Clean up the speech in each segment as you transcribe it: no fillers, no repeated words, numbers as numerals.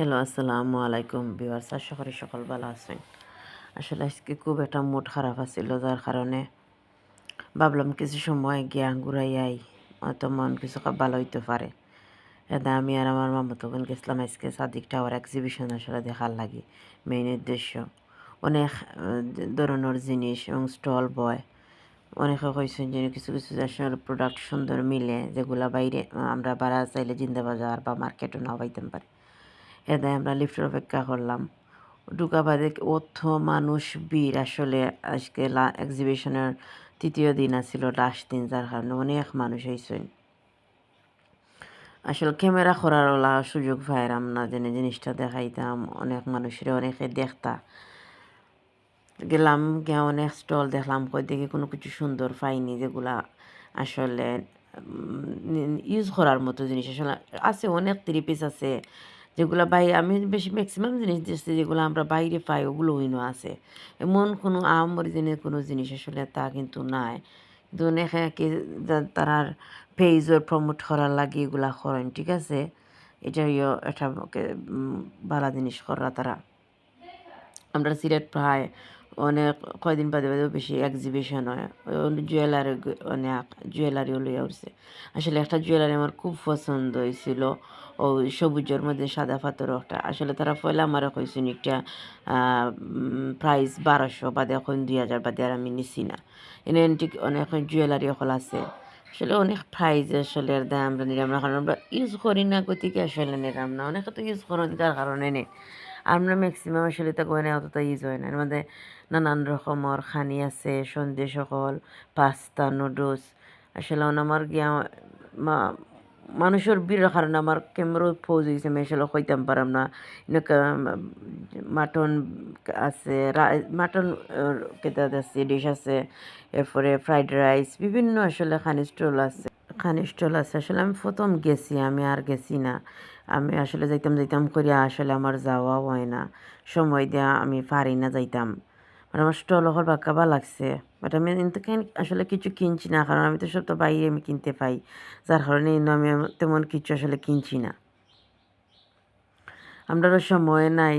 Hello, আসসালামু আলাইকুম viewers. আশা করি সকল ভালো আছেন। আসলে আজকে খুব একটা মুড খারাপ আছিল, যার কারণে ভাবলাম কিছু সময় গিয়া ঘুরাই আই, হয়তো মন কিছু ভালো হইতে পারে। এটা আমি আর আমার মামাতো বোন গেছিলাম আজকে সাদিক টাওয়ার এক্সিবিশন আসলে দেখার লাগি। মেইন উদ্দেশ্য অনেক ধরনের জিনিস এবং স্টল বয়। অনেকে কইছেন যে কিছু কিছু আসলে প্রোডাক্ট সুন্দর মিলে, যেগুলা বাইরে আমরা বাড়া চাইলে জিন্দা বাজার বা মার্কেটও নাও পাইতে পারি। এদায় আমরা লিফটের অপেক্ষা করলাম। ঢুকা বাদে অর্থ মানুষ ভিড়। আসলে আজকে এক্সিবিশনের তৃতীয় দিন আছিল, লাস্ট দিন, যার কারণে অনেক মানুষ হয়েছেন। আসলে ক্যামেরা করার ওলা সুযোগ পাইলাম না, জেনে জিনিসটা দেখাইতাম অনেক মানুষের, অনেকে দেখতা গেলাম গিয়া অনেক স্টল দেখলাম, কই দেখি কোনো কিছু সুন্দর পাইনি, যেগুলা আসলে ইউজ করার মতো জিনিস আসলে আছে। অনেক 3 পিস আছে যেগুলো বাইরে, আমি বেশি ম্যাক্সিমাম জিনিস দেখছি যেগুলো আমরা বাইরে পাই, ওগুলো উইনও আছে। এমন কোনো আহামরি কোনো জিনিস আসলে তা কিন্তু নাই। কিন্তু অনেকে কি তারার পেজও প্রমোট করার লাগে এগুলা করেন, ঠিক আছে। এটা এটা ভালো জিনিস করা তারা। আমরা সিলেট প্রায় অনেক কয়দিন বাদে বাদেও বেশি এক্সিবিশন হয়। জুয়েলারি, অনেক জুয়েলারিও লইয়া উঠছে। আসলে একটা জুয়েলারি আমার খুব পছন্দ হয়েছিল, ও সবুজের মধ্যে সাদা পাথর একটা। আসলে তারা পয়লা আমার কইছেন একটা প্রাইস 1200 বাদে এখন 2000 বাদে, আর আমি নিছি না। এনে এন্টিক অনেক জুয়েলারি সকল আছে। আসলে অনেক প্রাইস আসলে এর দাম আমরা নিলাম না, কারণ আমরা ইউজ করি না, গতিকে আসলে নিলাম না। অনেকে তো ইউজ করেন, তার কারণে নেই। আমরা ম্যাক্সিমাম আসলে তা গয়না অতটা ইউজ হয় না। এর মধ্যে নানান রকমের খানি আছে, সন্দেশ সকল, পাস্তা, নুডলস। আসলে আমার গিয়া মানুষের ভিড়ের কারণে আমার ক্যামেরাও পৌঁছ গেছে, আমি আসলে কইতাম পারাম না। মাটন আছে, মাটন কেতা আছে, ডিশ আছে, এরপরে ফ্রাইড রাইস, বিভিন্ন আসলে খানি স্টল আছে। আসলে আমি প্রথম গেছি, আমি আর গেছি না। আমি আসলে যাইতাম যাইতাম করিয়া আসলে আমার যাওয়াও হয় না, সময় দিয়া আমি পারি না যাইতাম। আমার স্টল হল বাক্কাবা লাগছে, বাট আমি কিন্তু আসলে কিছু কিনছি না, কারণ আমি তো সব তো বাইরে আমি কিনতে পাই, যার কারণে আমি তেমন কিছু আসলে কিনছি না। আমরাও সময় নাই।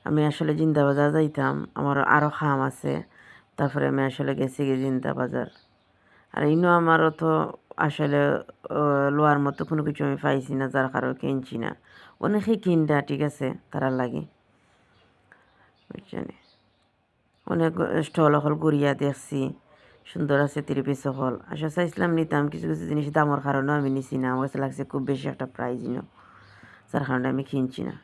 আমি আসলে জিন্দা বাজার যাইতাম, আমার আরও খাম আছে। তারপরে আমি আসলে গেছি গিয়ে জিন্দা বাজার। আর ইনো আমারও তো আসলে লোয়ার মতো কোনো কিছু আমি পাইছি না, যার কারণে কিনছি না। অনেকেই কিনটা, ঠিক আছে, তারা লাগে বুঝছেন। অনেক স্টল হল ঘুরিয়া দেখছি, সুন্দর আছে 3 পিস সকল। আসলে চাইছিলাম নিতাম, কিছু কিছু জিনিস দামের কারণেও আমি নিছি না। আমার কাছে লাগছে খুব বেশি একটা প্রাইজ ইনো, যার কারণে আমি কিনছি না।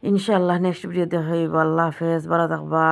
ইনশাল্লাহ নেক্সট ভিডিও দেখা হইব। আল্লাহ হাফেজ, ভালো থাকবা।